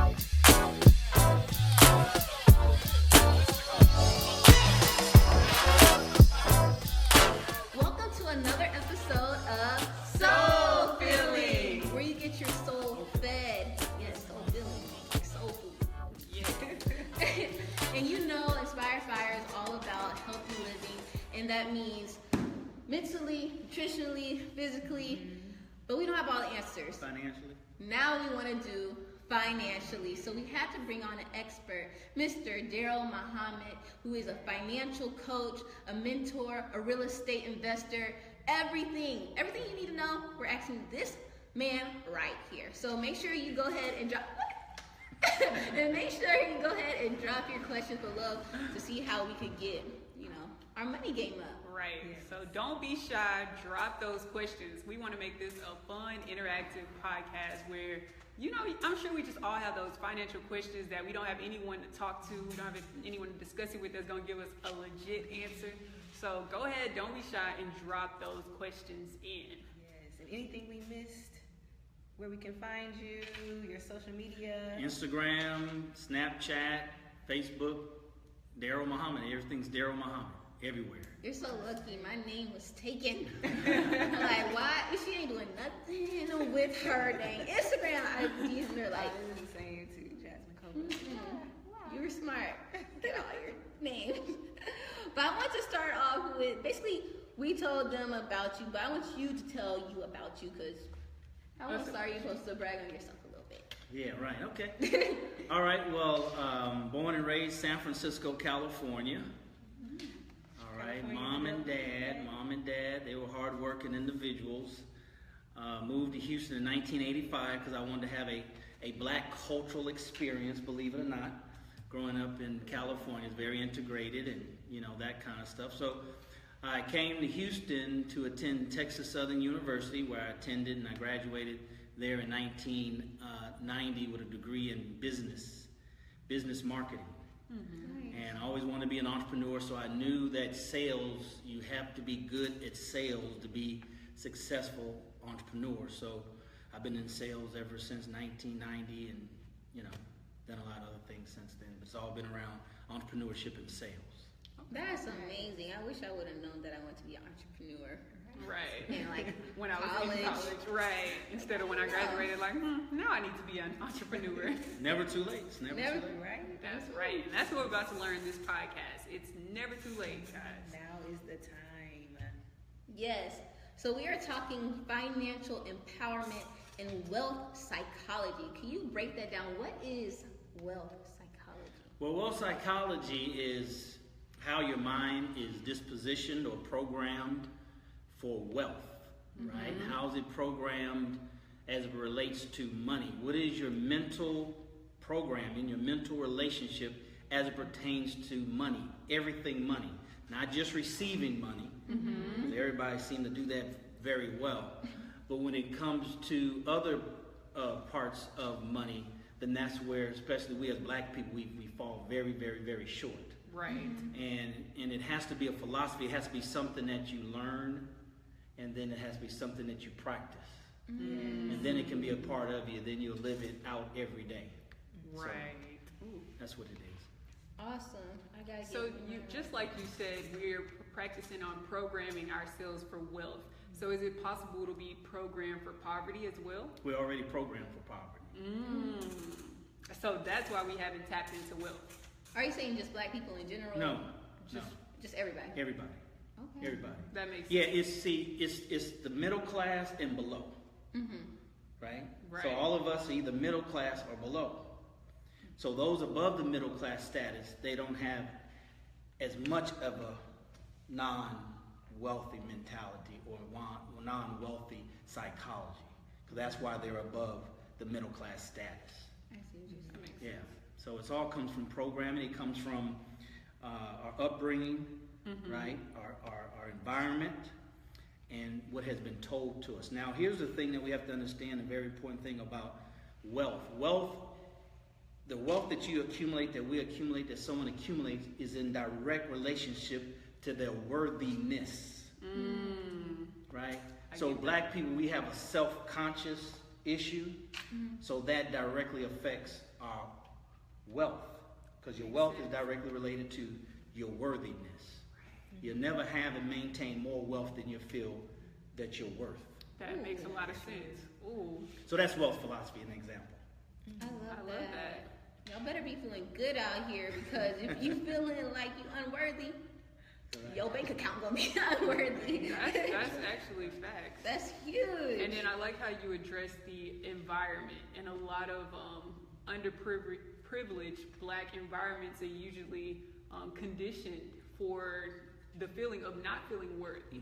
Welcome to another episode of Soul Filling, where you get your soul fed. Yes, soul filling, like soul food. Yeah. And you know, Inspire Fire is all about healthy living, and that means mentally, nutritionally, physically, but we don't have all the answers. Financially? Now we want to do financially. So we had to bring on an expert, Mr. Daryl Muhammad, who is a financial coach, a mentor, a real estate investor, everything you need to know, we're asking this man right here. So make sure you go ahead and drop and make sure you go ahead and drop your questions below to see how we could get, our money game up. Right. So don't be shy. Drop those questions. We want to make this a fun, interactive podcast where, I'm sure we just all have those financial questions that we don't have anyone to talk to. We don't have anyone to discuss it with that's going to give us a legit answer. So go ahead. Don't be shy and drop those questions in. Yes. And anything we missed, where we can find you, your social media. Instagram, Snapchat, Facebook, Daryl Muhammad. Everything's Daryl Muhammad. Everywhere. You're so lucky. My name was taken. I'm like, why? She ain't doing nothing with her dang Instagram. I'm using her like. I was the same too, Jasmine Copeland. You were smart. Get all your names. But I want to start off with, basically, we told them about you, but I want you to tell you about you, because I want to start you supposed to brag on yourself a little bit. Yeah, right. Okay. All right. Well, born and raised San Francisco, California. All right. Mom and dad, they were hard-working individuals. Moved to Houston in 1985 because I wanted to have a black cultural experience, believe it or not. Growing up in California is very integrated and, that kind of stuff. So I came to Houston to attend Texas Southern University, where I attended, and I graduated there in 1990 with a degree in business marketing. Mm-hmm. And I always wanted to be an entrepreneur, so I knew that sales, you have to be good at sales to be successful entrepreneur. So I've been in sales ever since 1990 and, done a lot of other things since then. But it's all been around entrepreneurship and sales. That's amazing. I wish I would have known that I want to be an entrepreneur. Right. And like when I was in college, right. Instead of when I graduated, now I need to be an entrepreneur. Never too late. It's never too late. Right? That's right. And that's what we're about to learn in this podcast. It's never too late, guys. Now is the time. Yes. So we are talking financial empowerment and wealth psychology. Can you break that down? What is wealth psychology? Well, wealth psychology is how your mind is dispositioned or programmed for wealth, right? Mm-hmm. How is it programmed as it relates to money? What is your mental programming, your mental relationship as it pertains to money? Everything money, not just receiving money, because everybody seems to do that very well. But when it comes to other parts of money, then that's where, especially we as black people, we fall very, very, very short. Right. And it has to be a philosophy. It has to be something that you learn, and then it has to be something that you practice. Mm. And then it can be a part of you. Then you'll live it out every day. Right. So, that's what it is. Awesome. I gotta So just like you said, we're practicing on programming ourselves for wealth. So is it possible to be programmed for poverty as well? We're already programmed for poverty. So that's why we haven't tapped into wealth. Are you saying just black people in general? No. Just everybody. Everybody. Okay. Everybody. That makes sense. Yeah, it's the middle class and below. Mm-hmm. Right? Right. So all of us are either middle class or below. So those above the middle class status, they don't have as much of a non-wealthy mentality or non-wealthy psychology. Because that's why they're above the middle class status. I see what you're saying. Yeah. So it all comes from programming. It comes from our upbringing, right? Our environment, and what has been told to us. Now, here's the thing that we have to understand, a very important thing about wealth. The wealth that you accumulate, that we accumulate, that someone accumulates, is in direct relationship to their worthiness. Right? So black people, we have a self-conscious issue. So that directly affects our wealth, because your wealth is directly related to your worthiness. You'll never have and maintain more wealth than you feel that you're worth. That makes a lot of sense. Ooh. So that's wealth philosophy, an example. I love that. that. Y'all better be feeling good out here, because if you feeling like you unworthy, your bank account gonna be unworthy. That's actually facts. That's huge. And then I like how you address the environment. In a lot of underprivileged Black environments are usually conditioned for the feeling of not feeling worthy.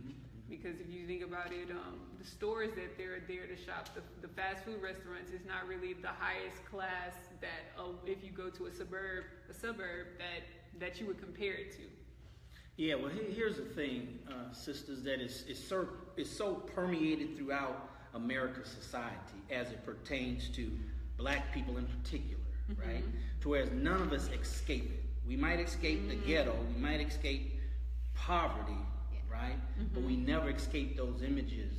Because if you think about it, the stores that they're there to shop, the fast food restaurants is not really the highest class that if you go to a suburb that you would compare it to. Yeah, well, here's the thing, sisters, that is so permeated throughout America's society as it pertains to Black people in particular, right? To whereas none of us escape it. We might escape the ghetto, we might escape poverty, right? But we never escape those images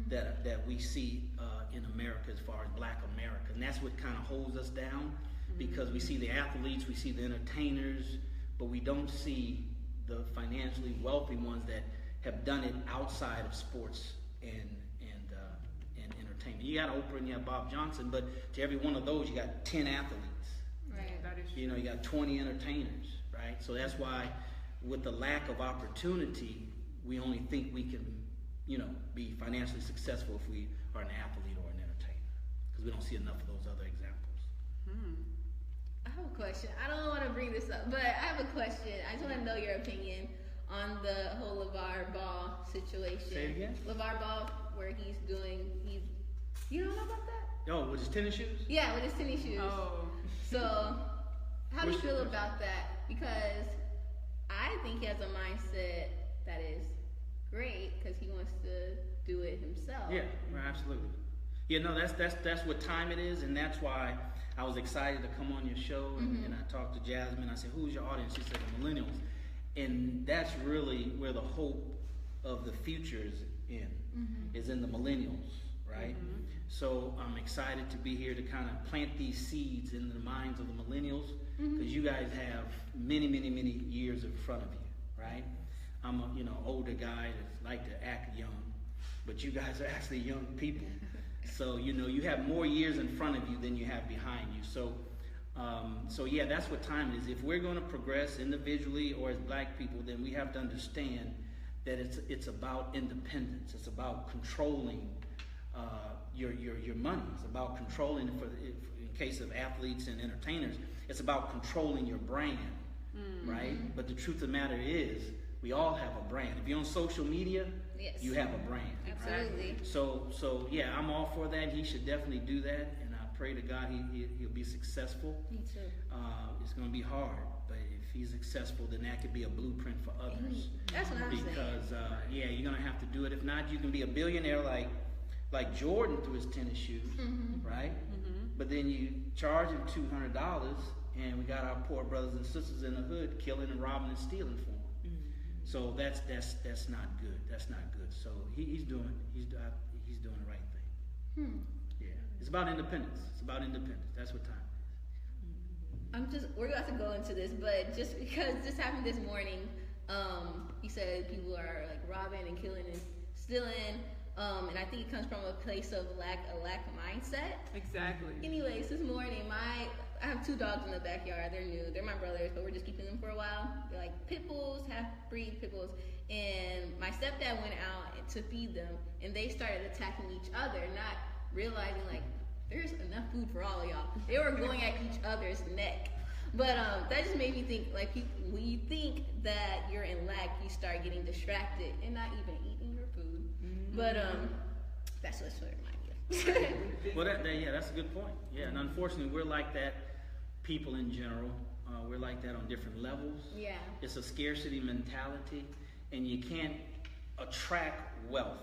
that we see in America as far as Black America. And that's what kind of holds us down, because we see the athletes, we see the entertainers, but we don't see the financially wealthy ones that have done it outside of sports and entertainment. You got Oprah and you have Bob Johnson, but to every one of those, you got 10 athletes. Right. That is You know, you got 20 entertainers, right? So that's why, with the lack of opportunity, we only think we can, be financially successful if we are an athlete or an entertainer, because we don't see enough of those other examples. I have a question. I don't want to bring this up, but I have a question. I just want to know your opinion on the whole LeVar Ball situation. Say it again? LeVar Ball, where you don't know about that? Oh, with his tennis shoes? Yeah, with his tennis shoes. Oh. So, how do you Which- feel about that? Because I think he has a mindset that is great, because he wants to do it himself. Yeah, right, absolutely. Yeah, no, that's what time it is, and that's why I was excited to come on your show, and I talked to Jasmine. I said, "Who's your audience?" She said, "The millennials," and that's really where the hope of the future is in the millennials, right? So I'm excited to be here to kind of plant these seeds in the minds of the millennials, because you guys have many, many, many years in front of you, right? I'm a older guy that like to act young, but you guys are actually young people. So you have more years in front of you than you have behind you. So yeah, that's what time it is. If we're going to progress individually or as Black people, then we have to understand that it's about independence. It's about controlling your money. It's about controlling, in case of athletes and entertainers, it's about controlling your brand, right? But the truth of the matter is, we all have a brand. If you're on social media, Yes. you have a brand. Absolutely. Right? So yeah, I'm all for that. He should definitely do that, and I pray to God he'll be successful. Me too. It's going to be hard, but if he's successful, then that could be a blueprint for others. That's what I'm saying. Because yeah, you're going to have to do it. If not, you can be a billionaire like Jordan through his tennis shoes, right? But then you charge him $200, and we got our poor brothers and sisters in the hood killing and robbing and stealing for him. So that's not good. That's not good. So he's doing the right thing. Yeah, it's about independence. It's about independence. That's what time it is. We're about to go into this, but just because this happened this morning, he said people are like robbing and killing and stealing, and I think it comes from a place of a lack mindset. Exactly. Anyways, this morning, I have 2 dogs in the backyard. They're new. They're my brothers, but we're just keeping them for a while. They're like pit bulls, half-breed pit bulls. And my stepdad went out to feed them, and they started attacking each other, not realizing like there's enough food for all of y'all. They were going at each other's neck. But that just made me think, like, when you think that you're in lack, you start getting distracted and not even eating your food. But that's what's what it reminded me of. Well, that's a good point. Yeah, and unfortunately, we're like that. People in general, we're like that on different levels. Yeah. It's a scarcity mentality, and you can't attract wealth,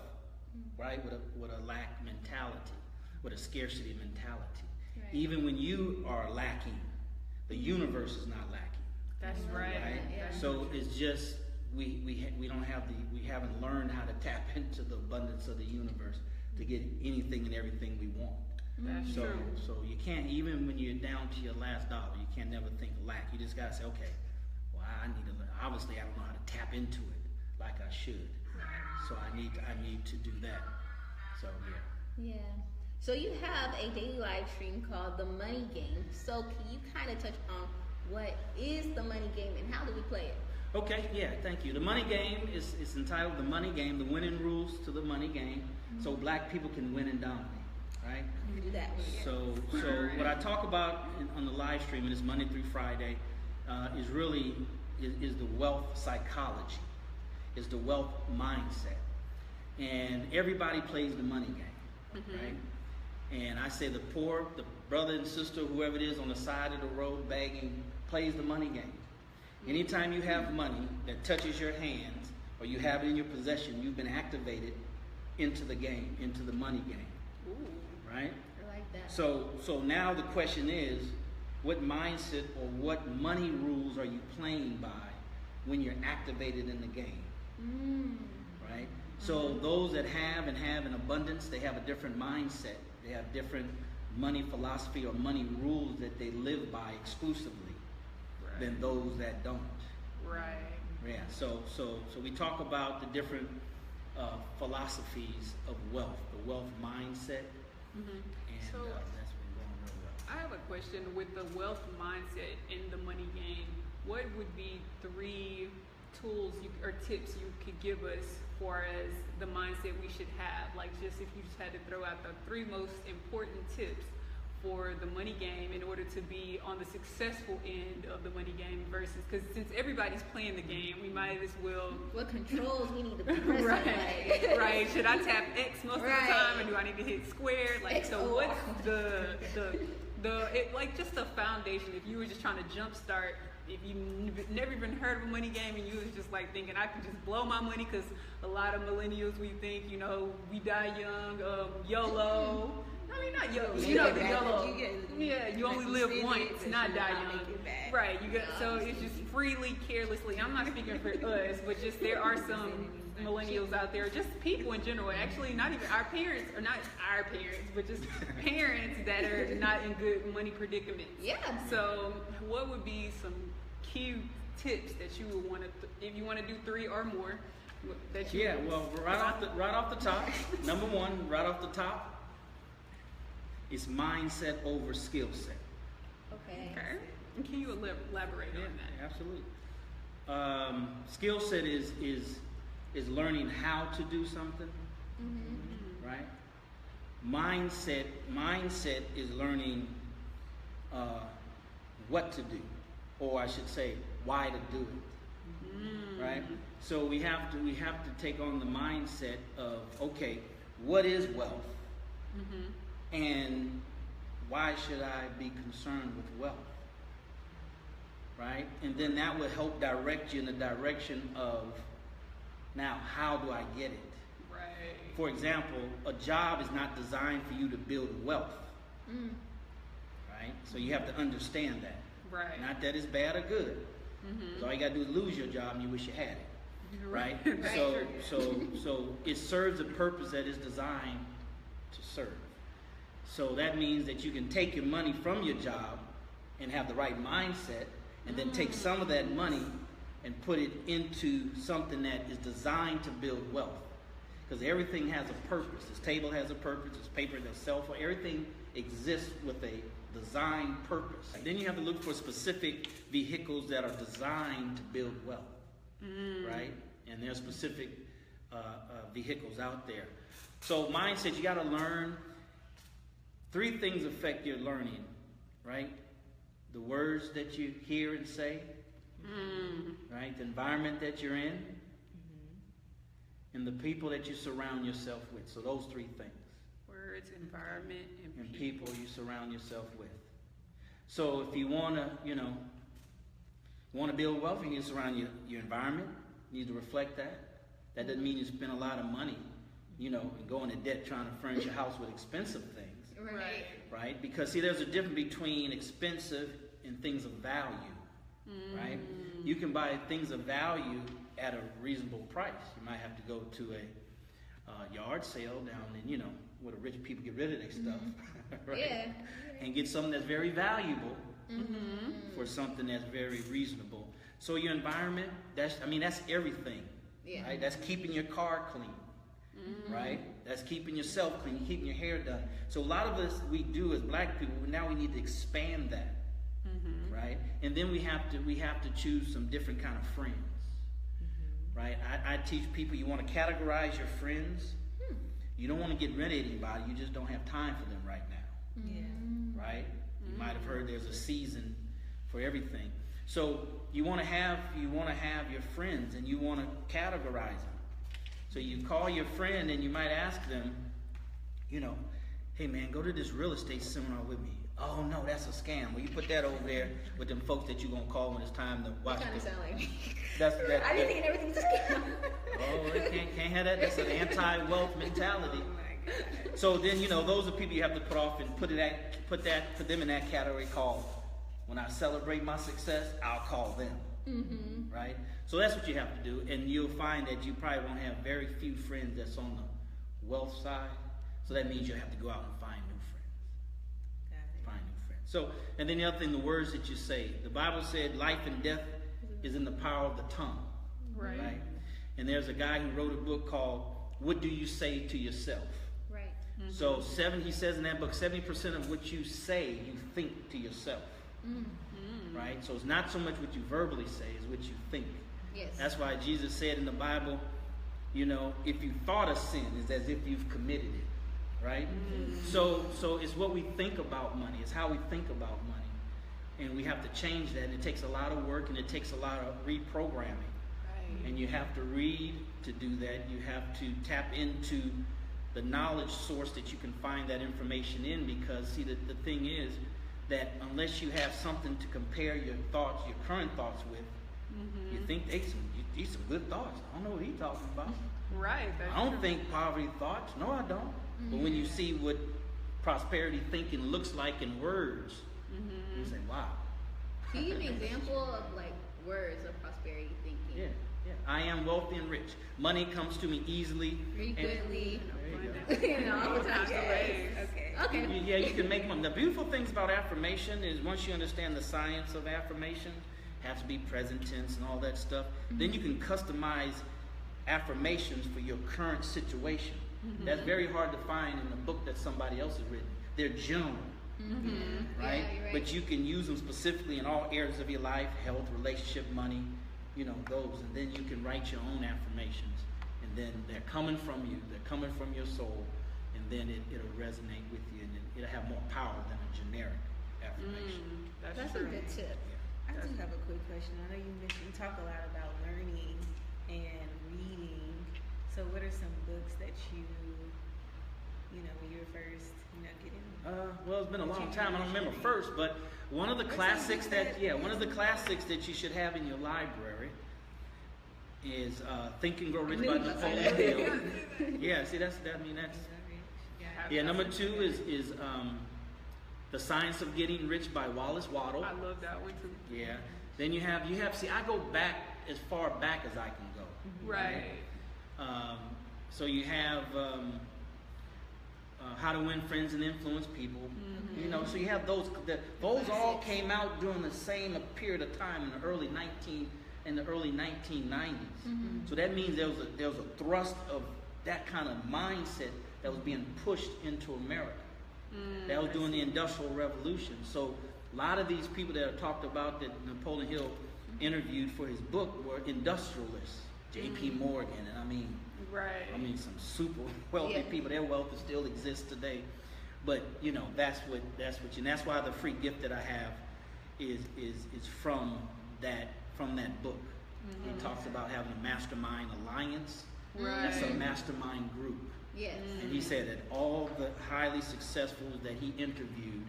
right, with a lack mentality, with a scarcity mentality. Right. Even when you are lacking, the universe is not lacking. That's right. Right? That's So it's just we haven't learned how to tap into the abundance of the universe to get anything and everything we want. That's So, true. so you can't, even when you're down to your last dollar, you can't never think lack. You just gotta say, okay, well, I need to learn. Obviously, I don't know how to tap into it like I should. So I need to do that. So yeah. Yeah. So you have a daily live stream called The Money Game. So can you kind of touch on what is the money game and how do we play it? Okay, yeah, thank you. The money game is entitled The Money Game, the winning rules to the money game, so black people can win and dominate, right? You do that one. So what I talk about on the live stream, and it's Monday through Friday, is really is the wealth psychology, is the wealth mindset, and everybody plays the money game, right? And I say the poor, the brother and sister, whoever it is on the side of the road begging, plays the money game. Anytime you have money that touches your hands or you have it in your possession, you've been activated into the game, into the money game, right? I like that. So now the question is, what mindset or what money rules are you playing by when you're activated in the game, right? So those that have an abundance, they have a different mindset. They have different money philosophy or money rules that they live by exclusively than those that don't. Right. Yeah. So we talk about the different philosophies of wealth, the wealth mindset, and So- that's been going real well. I have a question with the wealth mindset in the money game. What would be 3 tools or tips you could give us for as the mindset we should have? Like, just if you just had to throw out the 3 most important tips for the money game in order to be on the successful end of the money game versus, because since everybody's playing the game, we might as well. What controls we need to be pressing? Right, right. Should I tap X most of the Right. time, or do I need to hit square? Like, so XOR. what's like just the foundation? If you were just trying to jumpstart, if you never even heard of a money game and you was just like thinking I could just blow my money, because a lot of millennials, we think, we die young, YOLO. I mean, not YOLO. You know the YOLO. Yeah, you only live once, not die young. Right. You got, so it's just freely, carelessly. I'm not speaking for us, but just there are some millennials out there, just people in general. Actually, not even our parents, or not our parents, but just parents that are not in good money predicaments. Yeah. So, what would be some key tips that you would want to, if you want to do 3 or more, that you? Yeah. Well, right off the top, number 1, right off the top, is mindset over skill set. Okay. Okay. And can you elaborate on that? Absolutely. Skill set is learning how to do something, right? Mindset is learning what to do, or I should say, why to do it, right? So we have to take on the mindset of, okay, what is wealth, and why should I be concerned with wealth? Right? And then that will help direct you in the direction of, now, how do I get it? Right. For example, a job is not designed for you to build wealth. Right? So you have to understand that. Right. Not that it's bad or good. So all you got to do is lose your job and you wish you had it. Right? Right. So it serves a purpose that is designed to serve. So that means that you can take your money from your job and have the right mindset, and then take some of that money and put it into something that is designed to build wealth. Because everything has a purpose. This table has a purpose. This paper, this cell phone, everything exists with a design purpose. And then you have to look for specific vehicles that are designed to build wealth, right? And there are specific vehicles out there. So mindset, you got to learn. 3 things affect your learning, right? The words that you hear and say, right? The environment that you're in, and the people that you surround yourself with. So those 3 things. Words, environment, And people you surround yourself with. So if you want to build wealth, you need to surround your environment. You need to reflect that. That doesn't mean you spend a lot of money, and go into debt trying to furnish your house with expensive things. Right. Right? Because see, there's a difference between expensive and things of value, right? You can buy things of value at a reasonable price. You might have to go to a yard sale down in, where the rich people get rid of their stuff, right? Yeah. And get something that's very valuable Mm-hmm. for something that's very reasonable. So your environment, that's everything. Yeah. Right? That's keeping your car clean. Right? That's keeping yourself clean, keeping your hair done. So a lot of us, we do as black people, now we need to expand that. Right? And then we have to choose some different kind of friends. Right? I teach people, you want to categorize your friends. You don't want to get rid of anybody, you just don't have time for them right now. Yeah. Right? You might have heard there's a season for everything. So you want to have your friends, and you want to categorize them. So you call your friend and you might ask them, hey man, go to this real estate seminar with me. Oh no, that's a scam. Well, you put that over there with them folks that you're gonna call when it's time to watch. Kind of sound like me. I didn't think everything's a scam. Oh, can't have that. That's an anti-wealth mentality. Oh my God. So then those are people you have to put off and put them in that category called, when I celebrate my success, I'll call them. Right? So that's what you have to do, and you'll find that you probably won't have very few friends that's on the wealth side. So that means you'll have to go out and find new friends. Got it. Find new friends. So, and then the other thing, the words that you say. The Bible said life and death is in the power of the tongue. Right. And there's a guy who wrote a book called What Do You Say to Yourself? Right. So he says in that book, 70% of what you say, you think to yourself. Right? So it's not so much what you verbally say, it's what you think. Yes. That's why Jesus said in the Bible, if you thought a sin, it's as if you've committed it. Right? So it's what we think about money. It's how we think about money. And we have to change that. And it takes a lot of work, and it takes a lot of reprogramming. Right. And you have to read to do that. You have to tap into the knowledge source that you can find that information in, because see, the thing is that unless you have something to compare your current thoughts with, you think these some good thoughts. I don't know what he's talking about. Right. I don't think poverty thoughts. No, I don't. But when you see what prosperity thinking looks like in words, you say, wow. Can you give an example of like words of prosperity thinking? Yeah. I am wealthy and rich. Money comes to me easily. Frequently. There you go. All the time. Okay. Okay. Yeah, you can make money. The beautiful things about affirmation is once you understand the science of affirmation, has to be present tense and all that stuff, then you can customize affirmations for your current situation. That's very hard to find in a book that somebody else has written. They're general, right? Yeah, you're right. But you can use them specifically in all areas of your life, health, relationship, money, those. And then you can write your own affirmations. And then they're coming from you. They're coming from your soul. And then it'll resonate with you. And it'll have more power than a generic affirmation. That's a true. good tip. I do have a quick question. I know you talk a lot about learning and reading. So what are some books that you when you were first, getting? Well, it's been a long time. I don't remember first, but one of the classics that you should have in your library is Think and Grow Rich by Napoleon Hill. Yeah, see, that's. Yeah, number 2 is The Science of Getting Rich by Wallace Waddle. I love that one too. Yeah. Then you have. See, I go back as far back as I can go. Right. So you have How to Win Friends and Influence People. So you have those. Those all came out during the same period of time in the early 1990s. So that means there was a thrust of that kind of mindset that was being pushed into America. That was during the Industrial Revolution. So a lot of these people that are talked about that Napoleon Hill interviewed for his book were industrialists. J.P. Morgan, and some super wealthy people. Their wealth still exists today. But that's why the free gift that I have is from that book. He talks about having a mastermind alliance. Right. That's a mastermind group. Yes. And he said that all the highly successful that he interviewed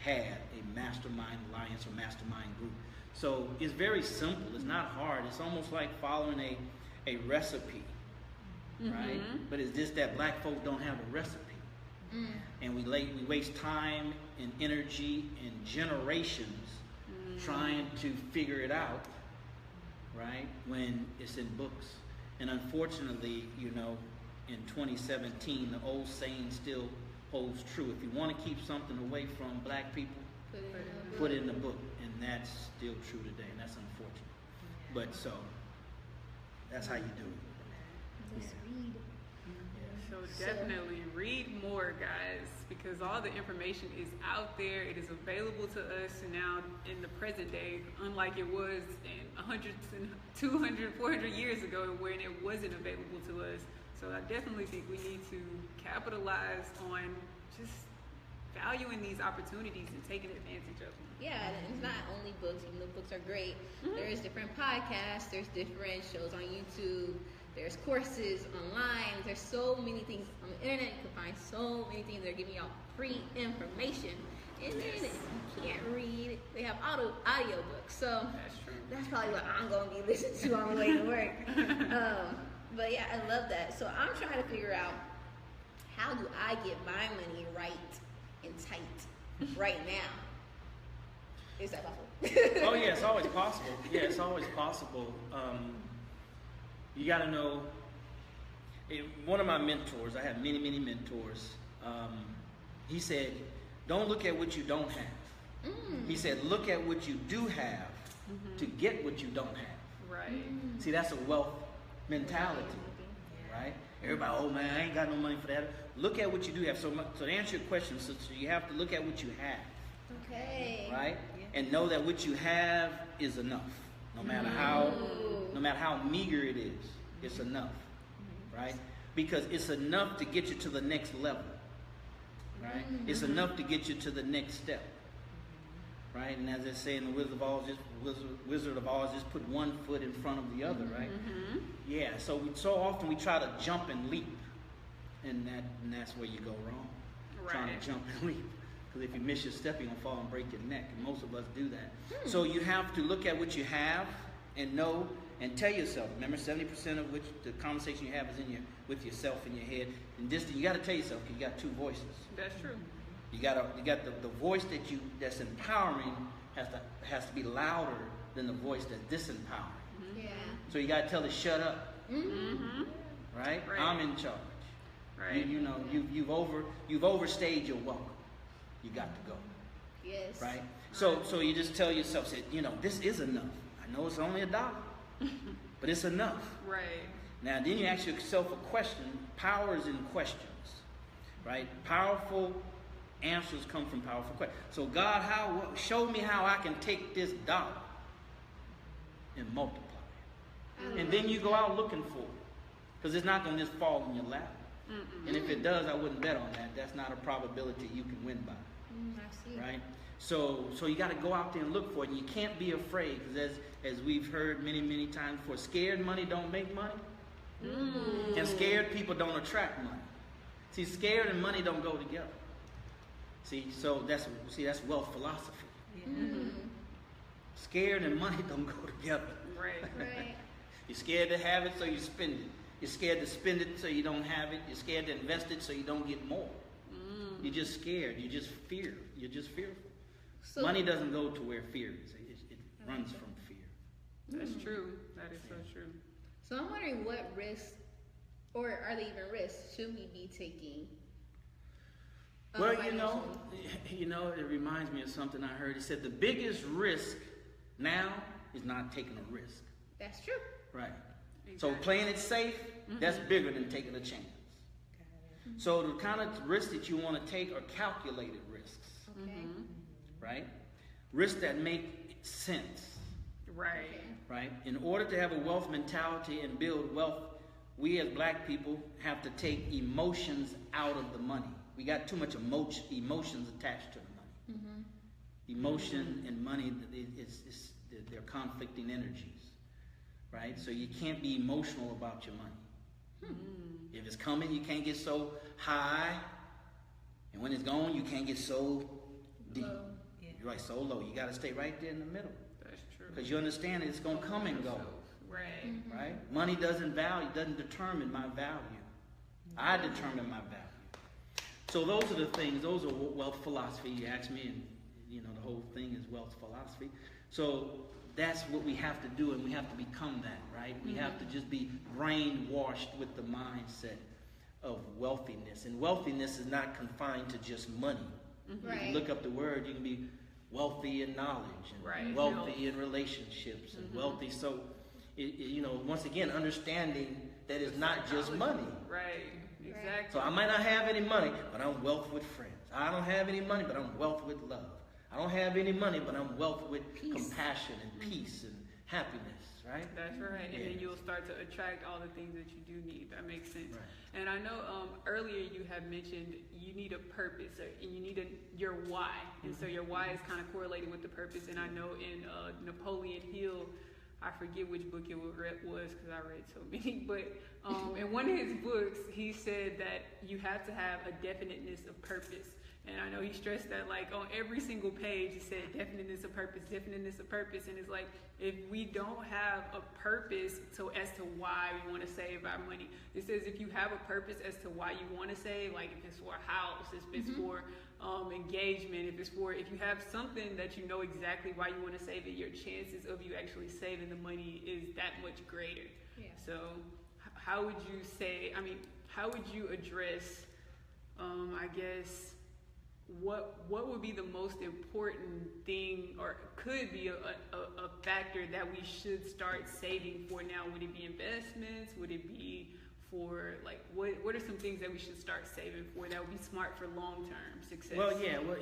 had a mastermind alliance or mastermind group. So it's very simple. It's not hard. It's almost like following a recipe, right? But it's just that black folk don't have a recipe. And we waste time and energy and generations trying to figure it out, right? When it's in books. And unfortunately, in 2017, the old saying still holds true. If you want to keep something away from black people, put it in the book. And that's still true today, and that's unfortunate. But so, that's how you do it. Just read. So definitely read more, guys, because all the information is out there. It is available to us now in the present day, unlike it was in 100, 200, 400 years ago when it wasn't available to us. So I definitely think we need to capitalize on just valuing these opportunities and taking advantage of them. Yeah, and it's not only books, even though books are great. There's different podcasts, there's different shows on YouTube, there's courses online, there's so many things on the internet. You can find so many things that are giving y'all free information. And then if you can't read, they have audio books. So That's true. that's probably what I'm going to be listening to on the way to work. But yeah, I love that. So I'm trying to figure out, how do I get my money right and tight right now? Is that possible? Oh yeah, it's always possible. Yeah, it's always possible. You got to know. One of my mentors, I have many mentors. He said, "Don't look at what you don't have." He said, "Look at what you do have to get what you don't have." Right. See, that's a wealth mentality, right? Everybody, oh man, I ain't got no money for that. Look at what you do have. So to answer your question, so you have to look at what you have, Okay. right? And know that what you have is enough. No matter how meager it is, it's enough, right? Because it's enough to get you to the next level, right? It's enough to get you to the next step, right? And as they say in the Wizard of Oz, just put one foot in front of the other, right? Yeah. So often we try to jump and leap, and that's where you go wrong. Right. Trying to jump and leap. Because if you miss your step, you're going to fall and break your neck. And most of us do that. So you have to look at what you have and know and tell yourself. Remember, 70% of which the conversation you have is with yourself in your head. And this, you got to tell yourself, because you got two voices. That's true. You got the voice that's empowering has to be louder than the voice that's disempowering. Yeah. So you got to tell it, shut up. Right? I'm in charge. Right. You've overstayed your welcome. You got to go. Yes. Right? So you just tell yourself, this is enough. I know it's only $1, but it's enough. Right. Now, then you ask yourself a question. Power is in questions, right? Powerful answers come from powerful questions. So God, show me how I can take this $1 and multiply it. And then you go out looking for it, because it's not going to just fall in your lap. And if it does, I wouldn't bet on that. That's not a probability you can win by. I see. Right? So you got to go out there and look for it. And you can't be afraid, because as we've heard many times before, scared money don't make money. And scared people don't attract money. See, scared and money don't go together. See, that's wealth philosophy. Scared and money don't go together. Right. Right. You're scared to have it, so you spend it. You're scared to spend it, so you don't have it. You're scared to invest it, so you don't get more. You're just scared. You just fear. You're just fearful. So, Money doesn't go to where fear is. It runs from fear. That's true. That is so true. So I'm wondering what risks, or are they even risks, should we be taking? Well, financially? it reminds me of something I heard. It said the biggest risk now is not taking a risk. That's true. Right. So playing it safe, that's bigger than taking a chance. So the kind of risks that you want to take are calculated risks, Okay. right? Risks that make sense, Right. right? In order to have a wealth mentality and build wealth, we as black people have to take emotions out of the money. We got too much emotions attached to the money. Emotion and money, they're conflicting energies. Right? So you can't be emotional about your money. If it's coming, you can't get so high. And when it's gone, you can't get so deep. You're right, so low. You got to stay right there in the middle. That's true. Because you understand it's going to come and go. Right. Right? Money doesn't determine my value. I determine my value. So those are the things. Those are wealth philosophy. You ask me, and the whole thing is wealth philosophy. So that's what we have to do, and we have to become that, right? We have to just be brainwashed with the mindset of wealthiness. And wealthiness is not confined to just money. If Right. you look up the word, you can be wealthy in knowledge, and Right. wealthy in relationships, and wealthy. So, once again, understanding that it's not just money. Right. Exactly. So I might not have any money, but I'm wealth with friends. I don't have any money, but I'm wealth with love. I don't have any money, but I'm wealth with compassion and peace and happiness, right? That's right. And then Yes. you'll start to attract all the things that you do need. That makes sense. Right. And I know earlier you had mentioned you need a purpose, and you need your why. And so your why is kind of correlating with the purpose. And I know in Napoleon Hill, I forget which book it was because I read so many, but in one of his books, he said that you have to have a definiteness of purpose. And I know he stressed that, like, on every single page, he said definiteness of purpose, definiteness of purpose. And it's like, if we don't have a purpose as to why we want to save our money, it says if you have a purpose as to why you want to save, like if it's for a house, if it's for engagement, if you have something that you know exactly why you want to save it, your chances of you actually saving the money is that much greater. Yeah. So how would you address, I guess, what would be the most important thing, or could be a factor that we should start saving for now? Would it be investments? Would it be for, like, what are some things that we should start saving for that would be smart for long-term success? Well,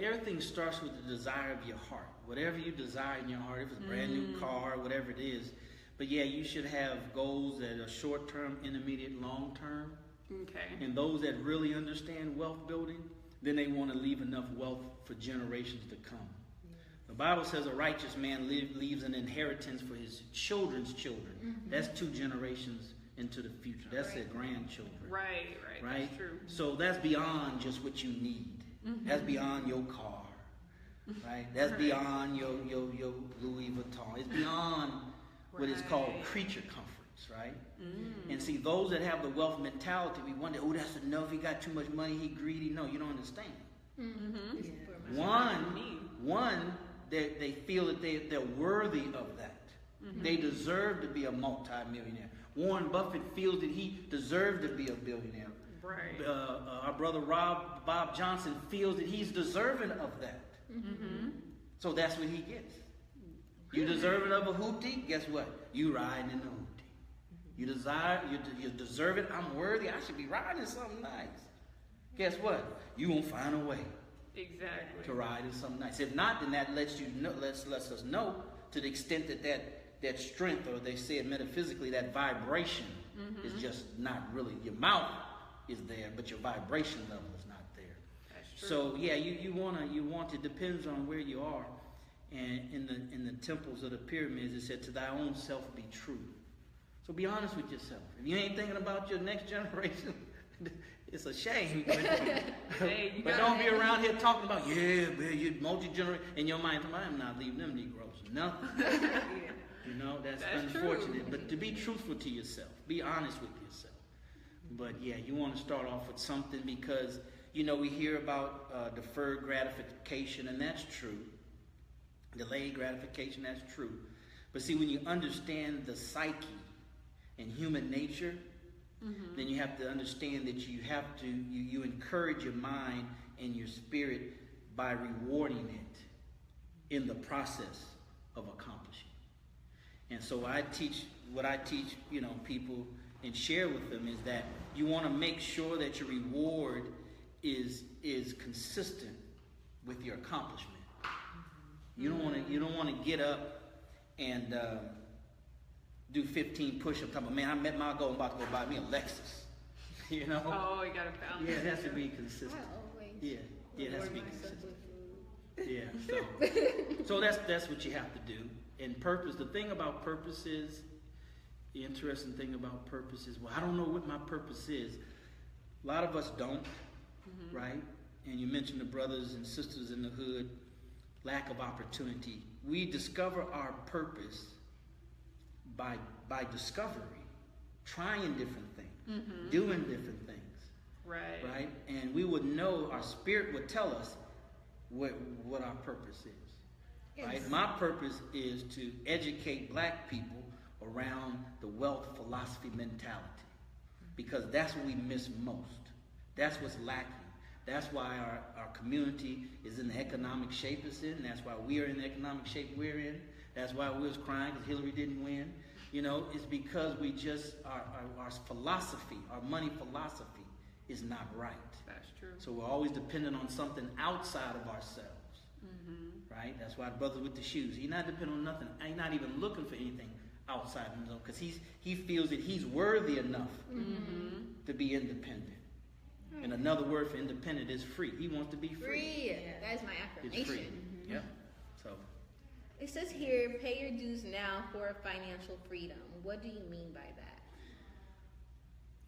everything starts with the desire of your heart. Whatever you desire in your heart, if it's a brand new car, whatever it is. But yeah, you should have goals that are short-term, intermediate, long-term. Okay. And those that really understand wealth building, then they want to leave enough wealth for generations to come. The Bible says a righteous man leaves an inheritance for his children's children. That's 2 generations into the future. That's their grandchildren. Right. That's true. So that's beyond just what you need. That's beyond your car, right? That's beyond your Louis Vuitton. It's beyond what is called creature comforts, right? And see, those that have the wealth mentality, we wonder, oh, that's enough. He got too much money. He greedy. No, you don't understand. One, they feel that they are worthy of that. They deserve to be a multi-millionaire. Warren Buffett feels that he deserves to be a billionaire. Right. Our brother Bob Johnson feels that he's deserving of that. So that's what he gets. You deserving of a hoopty? Guess what? You riding in the hoopty. You deserve it. I'm worthy. I should be riding in something nice. Guess what? You won't find a way to ride in something nice. If not, then that lets us know to the extent that strength, or they say it metaphysically, that vibration is just not really. Your mouth is there, but your vibration level is not there. That's true. So yeah, you want to depends on where you are. And in the temples of the pyramids, it said, to thy own self be true. So be honest with yourself. If you ain't thinking about your next generation, it's a shame. But don't be around here talking about, man, you're multi-generation. In your mind, I'm not leaving them Negroes. Nothing. That's unfortunate. True. But to be truthful to yourself, be honest with yourself. But yeah, you want to start off with something because, we hear about deferred gratification, and that's true. Delayed gratification, that's true. But see, when you understand the psyche and human nature, then you have to understand that you encourage your mind and your spirit by rewarding it in the process of accomplishing. And so what I teach people and share with them is that you want to make sure that your reward is consistent with your accomplishment. You don't want to get up and do 15 push-ups. Talking about, man, I met my goal. I'm about to go buy me a Lexus. Oh, you got to balance. Yeah, it has to be consistent. Yeah, it has to be consistent. Yeah, so that's what you have to do. And purpose. The thing about purpose is, the interesting thing about purpose is, well, I don't know what my purpose is. A lot of us don't, right? And you mentioned the brothers and sisters in the hood. Lack of opportunity. We discover our purpose by discovery, trying different things, doing different things. Right? And we would know, our spirit would tell us what our purpose is. Yes. Right? My purpose is to educate black people around the wealth philosophy mentality. because that's what we miss most. That's what's lacking. That's why our community is in the economic shape it's in. That's why we are in the economic shape we're in. That's why we was crying because Hillary didn't win. You know, it's because we just, our philosophy, our money philosophy is not right. That's true. So we're always dependent on something outside of ourselves. Right? That's why the brother with the shoes, he's not dependent on nothing. He's not even looking for anything outside himself because he feels that he's worthy enough to be independent. And another word for independent is free. He wants to be free. Free. That is my It's affirmation. free. Yeah. So It says here, pay your dues now for financial freedom. What do you mean by that?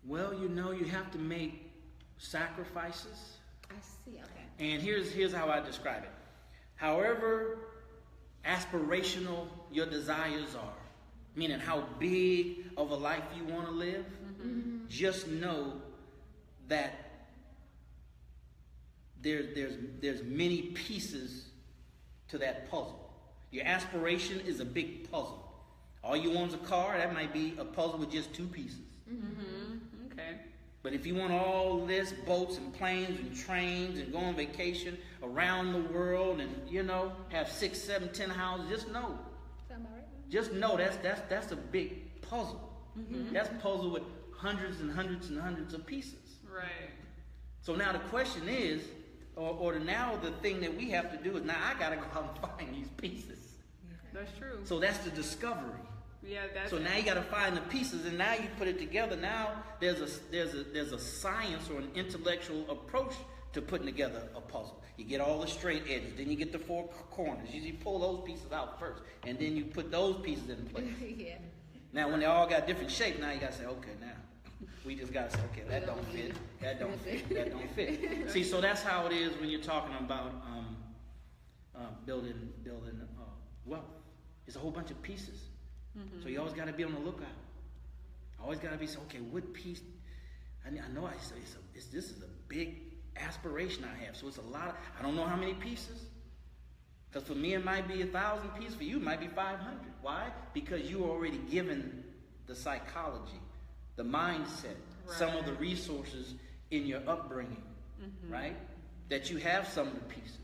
well, you know, you have to make sacrifices. I see. Okay. And here's how I describe it. However aspirational your desires are, meaning how big of a life you want to live, just know that there's many pieces to that puzzle. Your aspiration is a big puzzle. All you want is a car, that might be a puzzle with just 2 pieces. Okay. But if you want all this, boats and planes and trains and go on vacation around the world and, you know, have 6, 7, 10 houses, just know. Sound about right? Just know that's a big puzzle. That's a puzzle with hundreds and hundreds and hundreds of pieces. Right. So now the question is, now the thing that we have to do is now I got to go out and find these pieces. That's true. So that's the discovery. Yeah, that's So now you got to find the pieces, and now you put it together. Now there's a science or an intellectual approach to putting together a puzzle. You get all the straight edges, then you get the 4 corners. You pull those pieces out first, and then you put those pieces in place. Yeah. Now when they all got different shape, now you got to say, okay, now we just got to say, okay, that don't fit, that don't fit, that don't fit. See, so that's how it is when you're talking about building wealth. It's a whole bunch of pieces. So you always got to be on the lookout. Always got to be saying, okay, what piece? I know this is a big aspiration I have. So it's a lot. I don't know how many pieces. Because for me it might be 1,000 pieces. For you it might be 500. Why? Because you are already given the psychology, the mindset, some of the resources in your upbringing, right? That you have some of the pieces.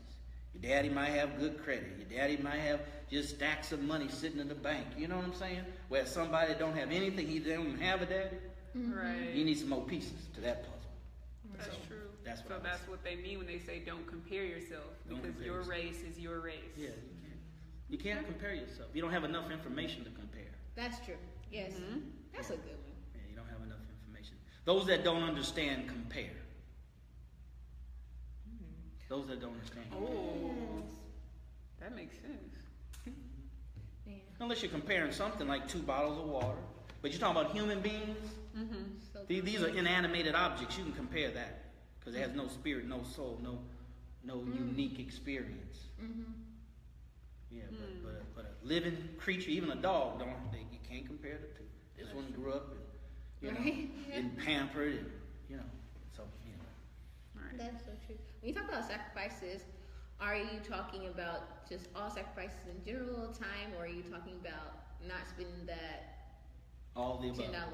Your daddy might have good credit. Your daddy might have just stacks of money sitting in the bank. You know what I'm saying? Where somebody that don't have anything, he don't even have a daddy. right. You need some more pieces to that puzzle. That's So, true. that's what so I was that's what they mean when they say don't compare yourself, Don't because compare your yourself. race is your race. Yeah, you can't compare yourself. You don't have enough information to compare. That's true. Yes. That's a good one. Yeah, you don't have enough information. Those that don't understand compare. Those that don't understand. Oh, that makes sense. Yeah. Unless you're comparing something like 2 bottles of water. But you're talking about human beings. So These are inanimate objects. You can compare that because it has no spirit, no soul, no unique experience. Yeah, but a living creature, even a dog, you can't compare the two. This one grew up and Right. and pampered, and so Right. That's so true. When you talk about sacrifices, are you talking about just all sacrifices in general, time, or are you talking about not spending that all the $10? above.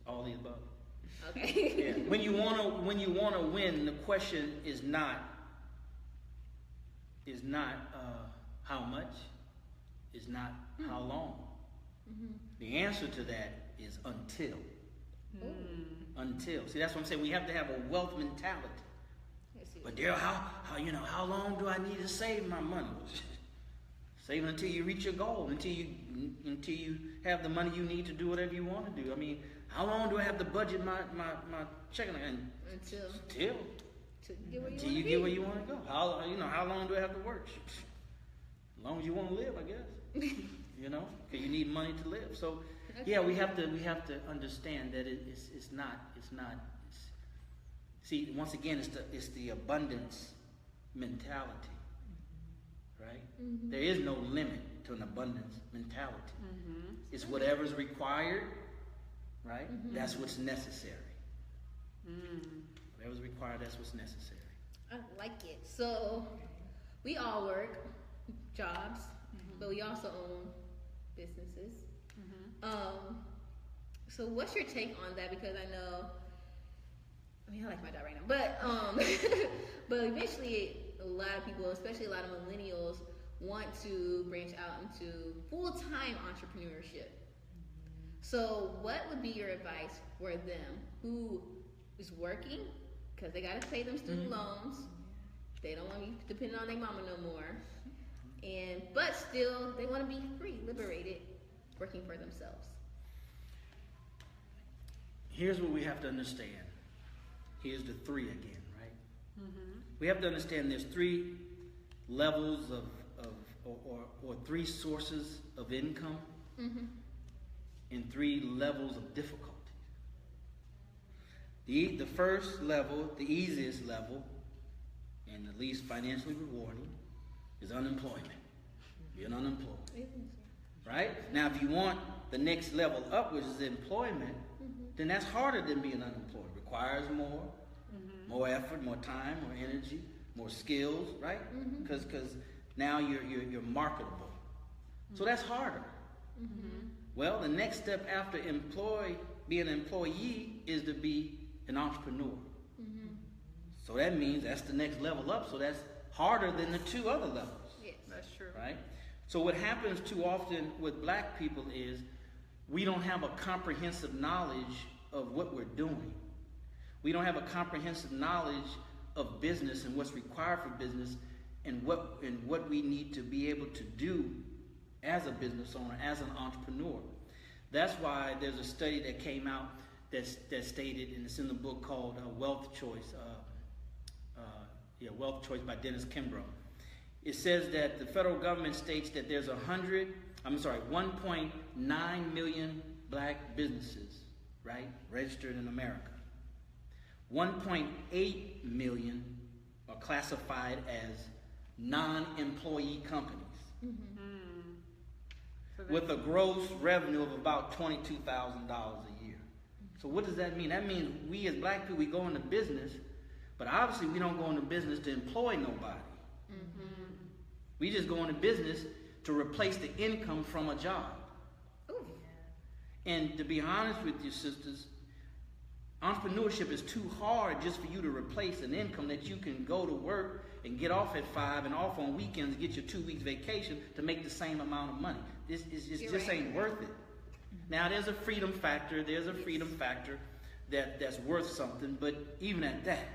All the above. Okay. Yeah. When you wanna win, the question is not how much, is not how long. The answer to that is until. Until. See, that's what I'm saying. We have to have a wealth mentality. But Daryl, how long do I need to save my money? Save it until you reach your goal, until you have the money you need to do whatever you want to do. I mean, how long do I have to budget my checking account? Until Until you get where you want to go. How long do I have to work? As long as you want to live, I guess. Because you need money to live. So, yeah, we have to understand that it's not. See, once again, it's the abundance mentality, right? There is no limit to an abundance mentality. It's whatever's required, right? That's what's necessary. Whatever's required, that's what's necessary. I like it. So we all work jobs, but we also own businesses. So what's your take on that? Because I know, I mean, I like my job right now, but but eventually a lot of people, especially a lot of millennials, want to branch out into full-time entrepreneurship. So what would be your advice for them who is working because they got to pay them student loans, they don't want to be depending on their mama no more, and but still they want to be free, liberated, working for themselves? Here's what we have to understand. Here's the three again, right? We have to understand there's three levels or three sources of income and three levels of difficulty. The first level, the easiest level, and the least financially rewarding is unemployment. Being unemployed. Right? Now, if you want the next level up, which is employment, then that's harder than being unemployed. Requires more effort, more time, more energy, more skills, right? Because now you're marketable. So that's harder. Well, the next step after being an employee is to be an entrepreneur. So that means that's the next level up. So that's harder than the two other levels. Yes. That's true. Right? So what happens too often with black people is we don't have a comprehensive knowledge of what we're doing. We don't have a comprehensive knowledge of business and what's required for business and what we need to be able to do as a business owner, as an entrepreneur. That's why there's a study that came out that stated, and it's in the book called Wealth Choice. Wealth Choice by Dennis Kimbro. It says that the federal government states that there's 1.9 million black businesses, right, registered in America. 1.8 million are classified as non-employee companies with a gross revenue of about $22,000 a year. So what does that mean? That means we as black people, we go into business, but obviously we don't go into business to employ nobody. We just go into business to replace the income from a job. And to be honest with you, sisters, entrepreneurship is too hard just for you to replace an income that you can go to work and get off at 5 and off on weekends and get your 2 weeks vacation to make the same amount of money. It just ain't worth it. Now there's a freedom factor. There's a freedom factor that's worth something, but even at that,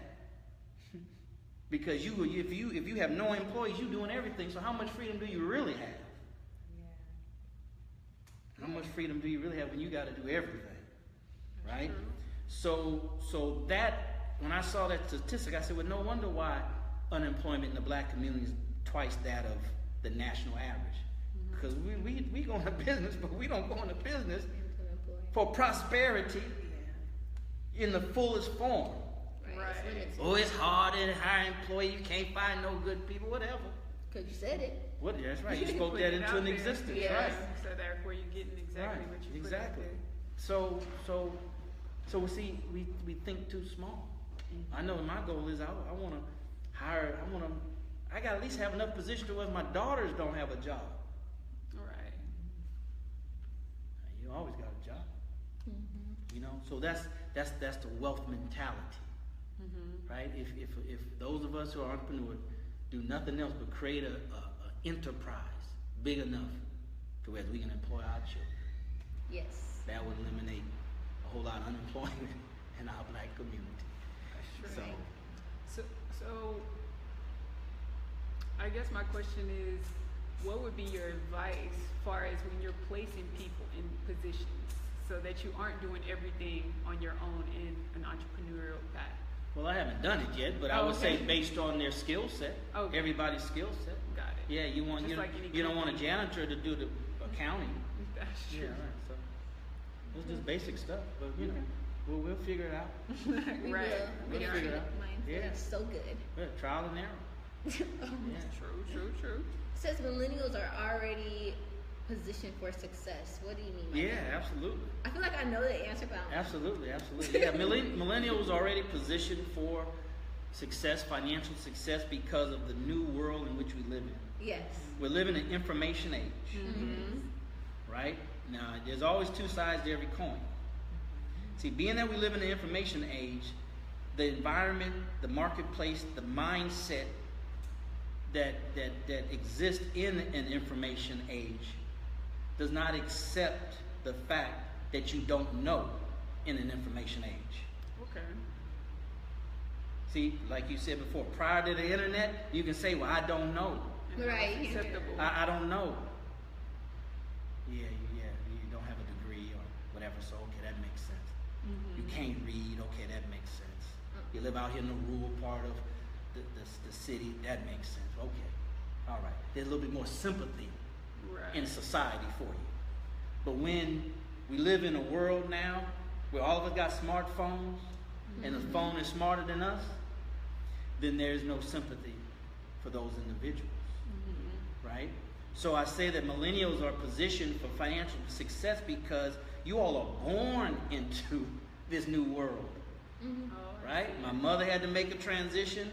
because if you have no employees, you're doing everything. So how much freedom do you really have? How much freedom do you really have when you got to do everything, right? So that, when I saw that statistic, I said, well, no wonder why unemployment in the black community is twice that of the national average. Because we go into business, but we don't go into business for prosperity in the fullest form. Right. Oh, it's hard to hire employees. You can't find no good people, whatever. Because you said it. What? That's right. You spoke put that it into out an there. existence, Yes. right? So therefore you're getting exactly what you put out Exactly. there. So we see, we think too small. I know my goal is I want to hire. I got to at least have enough position to where my daughters don't have a job. Right. You always got a job. You know, so that's the wealth mentality. Right? If those of us who are entrepreneurs do nothing else but create a enterprise big enough to where we can employ our children, Yes. that would eliminate a whole lot of unemployment in our black community. That's So, true. So I guess my question is, what would be your advice as far as when you're placing people in positions so that you aren't doing everything on your own in an entrepreneurial path? well, I haven't done it yet, but I would say based on their skill set, Okay. everybody's skill set. Got it. Yeah, you Just like any don't want a company. janitor to do the accounting. That's Yeah, true. right. So it's just basic stuff, but you know, we'll figure it out. We Right. will. We'll We are figure it out. Mine's Yeah. so good. Yeah, trial and error. Yeah. True. Says millennials are already positioned for success. What do you mean by Yeah, that? absolutely. I feel like I know the answer, but I don't. Absolutely. Yeah, millennials already positioned for success, financial success, because of the new world in which we live in. Yes. We're living in information age, right? Now, there's always two sides to every coin. See, being that we live in the information age, the environment, the marketplace, the mindset that exists in an information age does not accept the fact that you don't know in an information age. Okay. See, like you said before, prior to the internet, you can say, well, I don't know. And Right. that's acceptable. I don't know. Yeah, you don't have a degree or whatever, so okay, that makes sense. You can't read, okay, that makes sense. You live out here in the rural part of the city, that makes sense. Okay, all right. There's a little bit more sympathy Right. in society for you. But when we live in a world now where all of us got smartphones and the phone is smarter than us, then there's no sympathy for those individuals, right? So I say that millennials are positioned for financial success because you all are born into this new world, Oh, I right? see. My mother had to make a transition.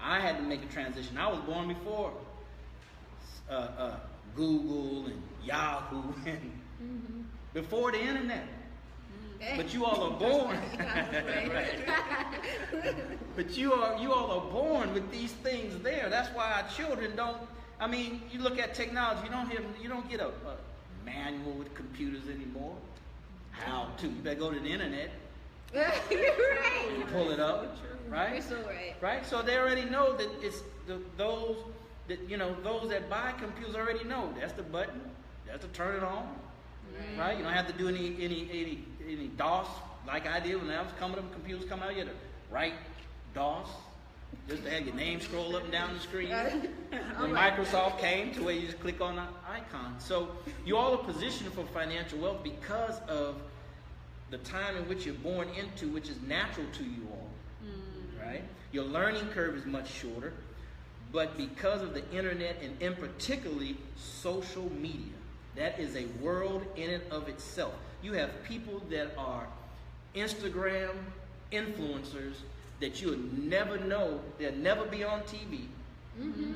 I had to make a transition. I was born before Google and Yahoo and before the internet. But you all are born. But you all are born with these things there. That's why our children don't. I mean, you look at technology. You don't get a manual with computers anymore. How to? You better go to the internet. You're right. Pull it up, right? You're so right. Right. So they already know that it's those that buy computers already know that's the button. That's to turn it on. Right? You don't have to do any DOS like I did when I was coming up, computers come out. You had to write DOS just to have your name scroll up and down the screen. When Microsoft came to where you just click on the icon. So you all are positioned for financial wealth because of the time in which you're born into, which is natural to you all. Right? Your learning curve is much shorter, but because of the internet and in particularly social media, that is a world in and of itself. You have people that are Instagram influencers that you'll never know. They'll never be on TV.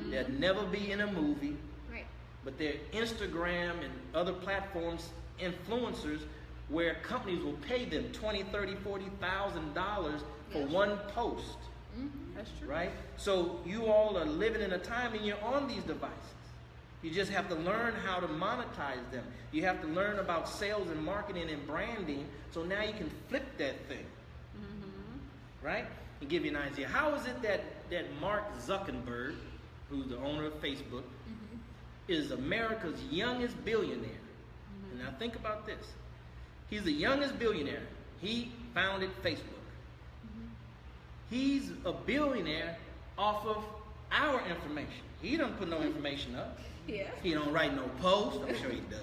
They'll never be in a movie. Right. But they're Instagram and other platforms influencers where companies will pay them $20,000, $30,000, $40,000 for one post. That's true. Right? So you all are living in a time and you're on these devices. You just have to learn how to monetize them. You have to learn about sales and marketing and branding, so now you can flip that thing. Right? And give you an idea. How is it that Mark Zuckerberg, who's the owner of Facebook, is America's youngest billionaire? And now think about this. He's the youngest billionaire. He founded Facebook. He's a billionaire off of our information. He don't put no information up. Yeah. He don't write no post. I'm sure he does.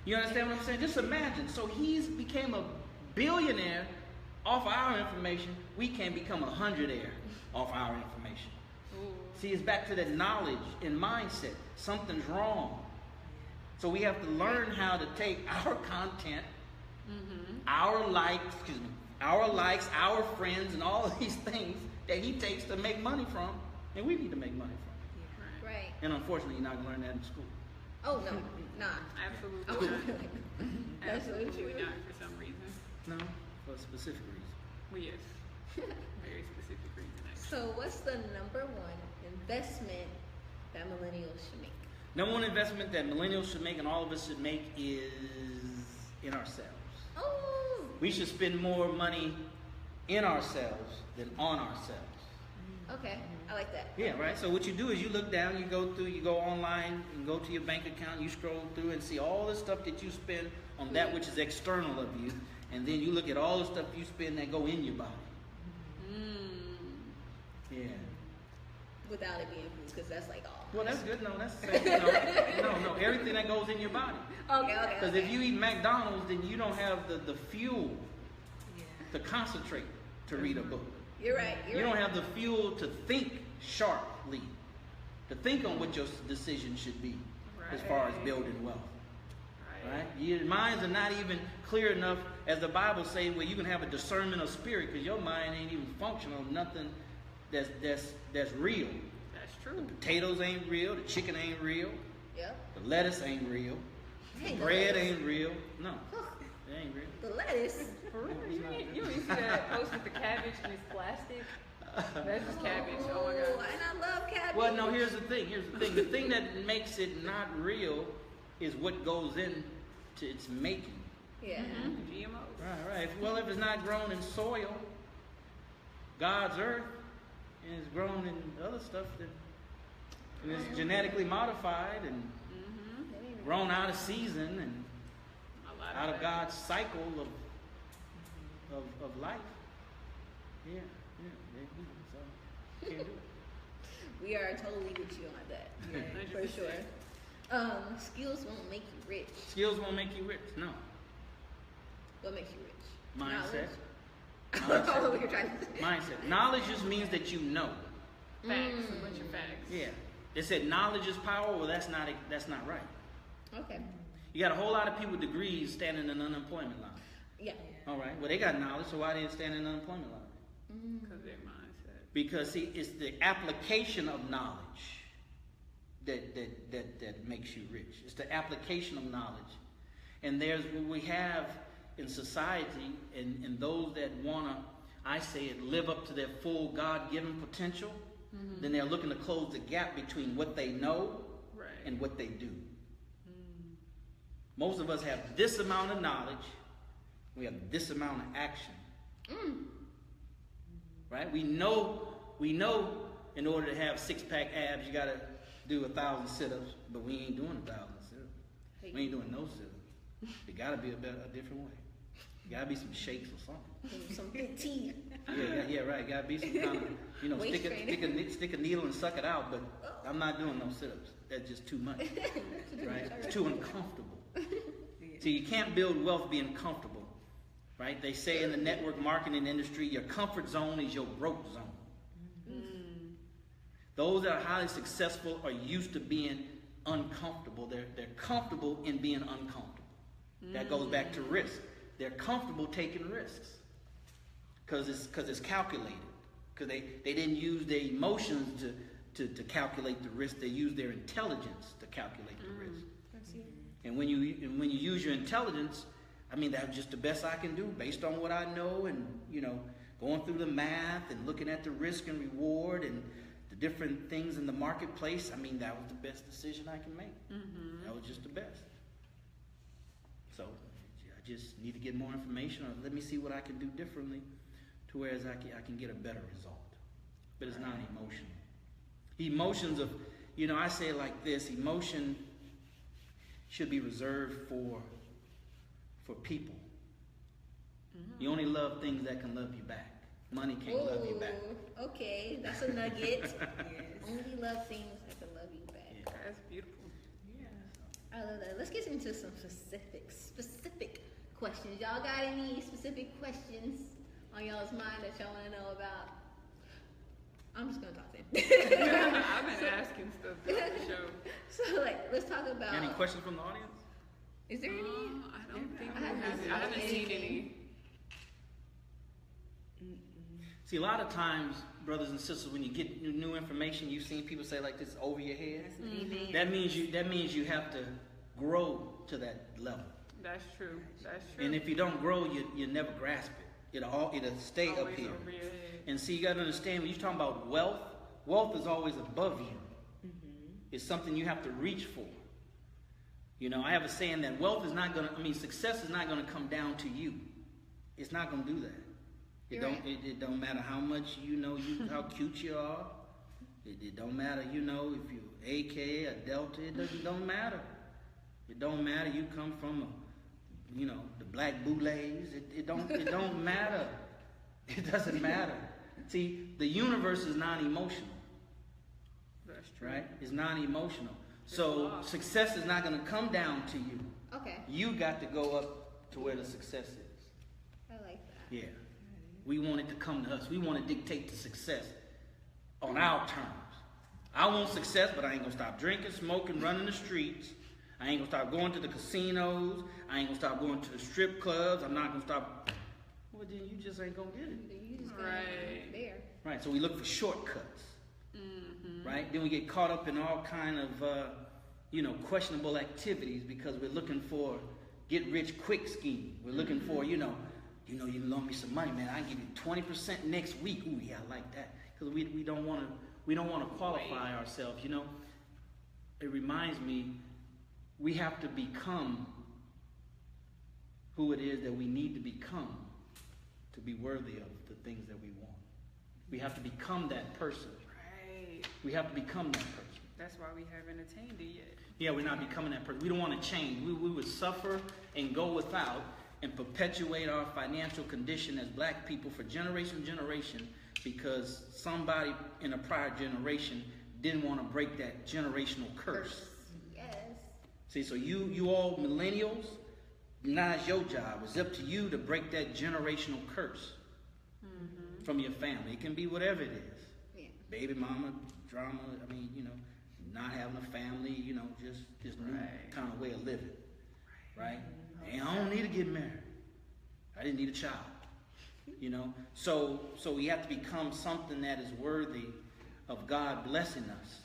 You understand what I'm saying? Just imagine. So he's became a billionaire off our information. We can become a hundredaire off our information. See, it's back to that knowledge and mindset. Something's wrong. So we have to learn how to take our content, our likes, our friends, and all of these things that he takes to make money from, and we need to make money from. Right. And unfortunately, you're not going to learn that in school. Oh no, not. Absolutely not. That's so Absolutely true. not for some reason. No, for a specific reason. Well, yes. Very specific reason. Actually. So what's the number one investment that millennials should make? Number one investment that millennials should make and all of us should make is in ourselves. Oh. We should spend more money in ourselves than on ourselves. Okay, I like that. Yeah, right? So what you do is you look down, you go online, and go to your bank account, you scroll through and see all the stuff that you spend on that which is external of you, and then you look at all the stuff you spend that go in your body. Yeah. Without it being food, because that's like all. Well, that's good. No, that's no. Everything that goes in your body. Okay. Because if you eat McDonald's, then you don't have the fuel to concentrate to read a book. You're right. You don't have the fuel to think sharply, to think on what your decision should be as far as building wealth. Right? Your minds are not even clear enough, as the Bible says, where you can have a discernment of spirit, because your mind ain't even functional. Nothing that's real. That's true. Potatoes ain't real. The chicken ain't real. Yep. The lettuce ain't real. Hey, The bread lettuce. ain't real. No. It ain't real. The lettuce. For real? You ain't see that post with the cabbage and it's plastic? That's just cabbage. Oh my Oh, god. and I love cabbage. Well, no, here's the thing. The thing that makes it not real is what goes into its making. Yeah. GMOs. Right. Well, if it's not grown in soil, God's earth, and it's grown in other stuff that and it's genetically modified and grown out of season and A lot out of that. God's cycle of life. Yeah. So can't do it. We are totally with you on that. Yeah, For 100%. sure. Skills won't make you rich. Skills won't make you rich. No. What makes you rich? Mindset. Knowledge? Oh, what you're trying to say. Mindset. Knowledge just means that you know. Facts. A bunch of facts. Yeah. They said knowledge is power. Well, that's not right. Okay. You got a whole lot of people with degrees standing in the unemployment line. Yeah. All right. Well, they got knowledge, so why they stand in the unemployment line? Because their mindset. Because see, it's the application of knowledge that makes you rich. It's the application of knowledge. And there's what we have in society, and those that wanna, I say it, live up to their full God-given potential, then they're looking to close the gap between what they know Right. and what they do. Most of us have this amount of knowledge, we have this amount of action. Right? We know in order to have six-pack abs, you gotta do 1,000 sit-ups, but we ain't doing 1,000 sit-ups. We ain't doing no sit-ups. It gotta be a different way. It gotta be some shakes or something. Some good tea. Yeah, right. Gotta be some kind of, Waist stick a needle and suck it out, but I'm not doing no sit-ups. That's just too much, right? It's too uncomfortable. See, you can't build wealth being comfortable, right? They say in the network marketing industry, your comfort zone is your broke zone. Those that are highly successful are used to being uncomfortable. They're comfortable in being uncomfortable. That goes back to risk. They're comfortable taking risks because it's calculated. Because they didn't use their emotions to calculate the risk. They used their intelligence to calculate the risk. And when you use your intelligence, I mean, that's just the best I can do based on what I know, and going through the math and looking at the risk and reward and the different things in the marketplace. I mean, that was the best decision I can make. That was just the best. So I just need to get more information, or let me see what I can do differently, to whereas I can get a better result. But it's not emotional. Emotions of, I say it like this: emotion should be reserved for people. You only love things that can love you back. Money can't love you back. Okay, that's a nugget. Yes. Only love things that can love you back. Yeah. That's beautiful. I love that. Let's get into some specific questions. Y'all got any specific questions on y'all's mind that y'all want to know about? I'm just gonna talk to him. I've been asking stuff throughout the show. So, let's talk about. Any questions from the audience? Is there any? I don't think I haven't seen seen any. See, a lot of times, brothers and sisters, when you get new information, you've seen people say like this over your head. That means you have to grow to that level. That's true. That's true. And if you don't grow, you never grasp it. It'll stay Always up here. over your head. And see, you got to understand, when you're talking about wealth is always above you. It's something you have to reach for. I have a saying that success is not going to come down to you. It's not going to do that. It don't matter how much how cute you are. It don't matter, if you're AK, a Delta, it don't matter. It don't matter. You come from the black boulets. It don't matter. It doesn't matter. See, the universe is non-emotional. That's true. Right? It's non-emotional. So success is not going to come down to you. Okay. You got to go up to where the success is. I like that. Yeah. We want it to come to us. We want to dictate the success on our terms. I want success, but I ain't going to stop drinking, smoking, running the streets. I ain't going to stop going to the casinos. I ain't going to stop going to the strip clubs. I'm not going to stop. Well, then you just ain't going to get it. You just Right. there. Right, so we look for shortcuts. Right? Then we get caught up in all kind of, questionable activities because we're looking for, get rich quick scheme. We're looking for, you loan me some money, man. I give you 20% next week. Ooh, yeah, I like that. Because we don't want to qualify ourselves, you know. It reminds me, we have to become who it is that we need to become to be worthy of the things that we want. We have to become that person. Right. We have to become that person. That's why we haven't attained it yet. Yeah, we're not becoming that person. We don't want to change. We would suffer and go without and perpetuate our financial condition as black people for generation to generation because somebody in a prior generation didn't want to break that generational curse. Yes. See, so you all millennials, now it's your job. It's up to you to break that generational curse from your family. It can be whatever it is. Yeah. Baby mama, drama, not having a family, just new kind of way of living. Right? And I don't need to get married. I didn't need a child. So we have to become something that is worthy of God blessing us.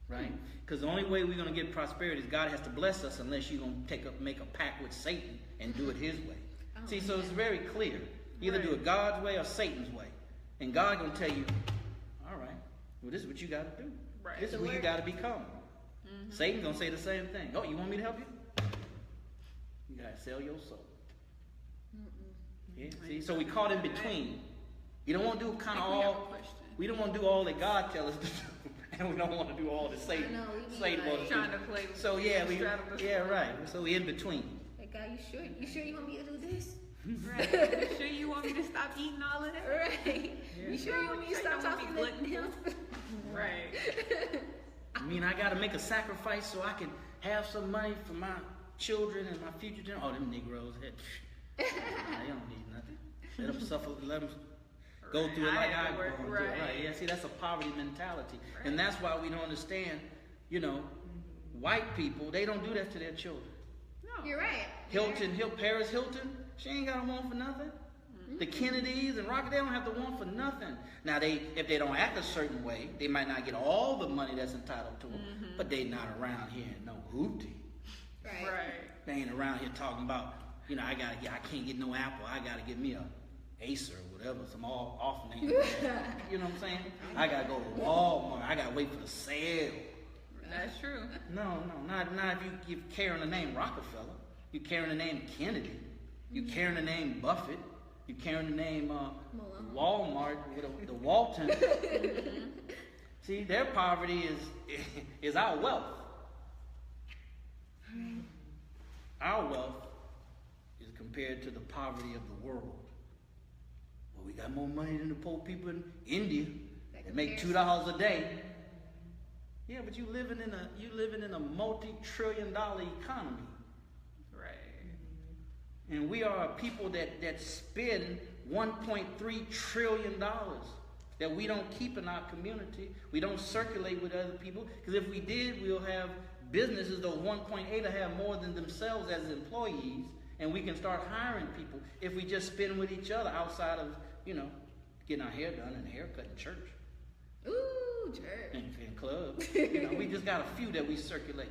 Right? Because the only way we're going to get prosperity is God has to bless us unless you're going to make a pact with Satan and do it his way. See, so it's very clear. Either do it God's way or Satan's way. And God going to tell you, all right, well, this is what you got to do. Right. This is who you got to become. Satan's going to say the same thing. Oh, you want me to help you? You got to sell your soul. Yeah, see, so we caught in between. You don't want to do kind of all. We don't want to do all that God tells us to do, and we don't want to do all that Satan. Satan wants to do. Trying to play. So right. So we in between. Hey God, you sure you want me to do this? Right. You sure you want me to stop eating all of that? Right. You sure you want me to stop talking to him? Right. I mean, I got to make a sacrifice so I can have some money for my children and my future children. Oh, them Negroes, they don't need nothing. Let them suffer. Let them go through it like I'm going through it. Right. Yeah, see, that's a poverty mentality. Right. And that's why we don't understand, white people, they don't do that to their children. No. You're right. Paris Hilton, she ain't got to want for nothing. The Kennedys and Rocket, they don't have to want for nothing. Now, if they don't act a certain way, they might not get all the money that's entitled to them, but they not around here in no hoopty. Right. They ain't around here talking about, I can't get no Apple. I got to get me a Acer or whatever, some off name. You know what I'm saying? I got to go to Walmart. I got to wait for the sale. That's true. No, not if you're carrying the name Rockefeller. You're carrying the name Kennedy. You're carrying the name Buffett. You're carrying the name Walmart with the Walton. See, their poverty is our wealth. Our wealth is compared to the poverty of the world. Well, we got more money than the poor people in India that make $2 a day. Yeah, but you living in a multi-trillion-dollar economy. And we are a people that spend $1.3 trillion that we don't keep in our community. We don't circulate with other people. Because if we did, we'll have businesses, those 1.8 will have more than themselves as employees. And we can start hiring people if we just spend with each other outside of, getting our hair done and a haircut in church. Ooh, church. And clubs. We just got a few that we circulate.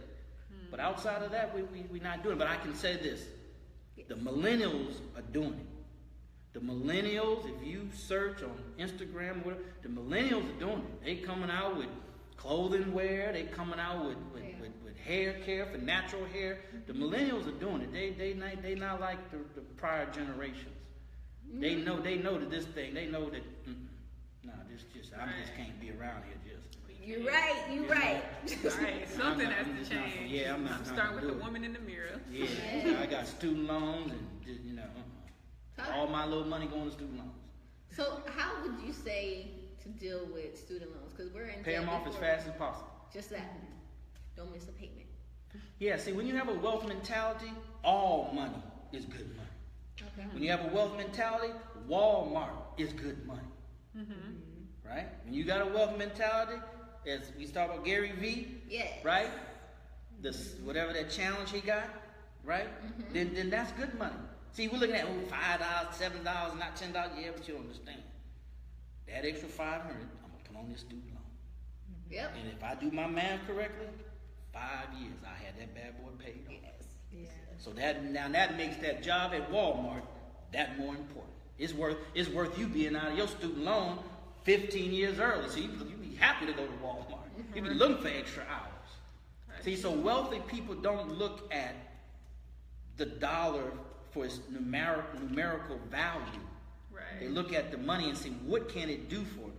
But outside of that, we're not doing it. But I can say this. The millennials are doing it. The millennials, if you search on Instagram, whatever, the millennials are doing it. They coming out with clothing wear. They coming out with hair care for natural hair. The millennials are doing it. They not like the prior generations. They know that this thing. They know that. I just can't be around here. You're right. You're right. All right, something has to change. I'm not. Start with the woman in the mirror. Yeah, I got student loans and all my little money going to student loans. So how would you say to deal with student loans? Because we're in pay them off as fast as possible. Just that. Don't miss a payment. Yeah. See, when you have a wealth mentality, all money is good money. Okay. When you have a wealth mentality, Walmart is good money. Right? When you got a wealth mentality, as we talk about Gary Vee, right? Whatever that challenge he got, right? Then that's good money. See, we're looking at $5, $7, not $10. Yeah, but you don't understand. That extra $500, I'm gonna put on this student loan. Yep. And if I do my math correctly, 5 years I had that bad boy paid off. Yes. So that makes that job at Walmart that more important. It's worth you being out of your student loan 15 years early. So you be happy to go to Walmart. You be looking for extra hours. See, so wealthy people don't look at the dollar for its numerical value. Right. They look at the money and say, what can it do for me?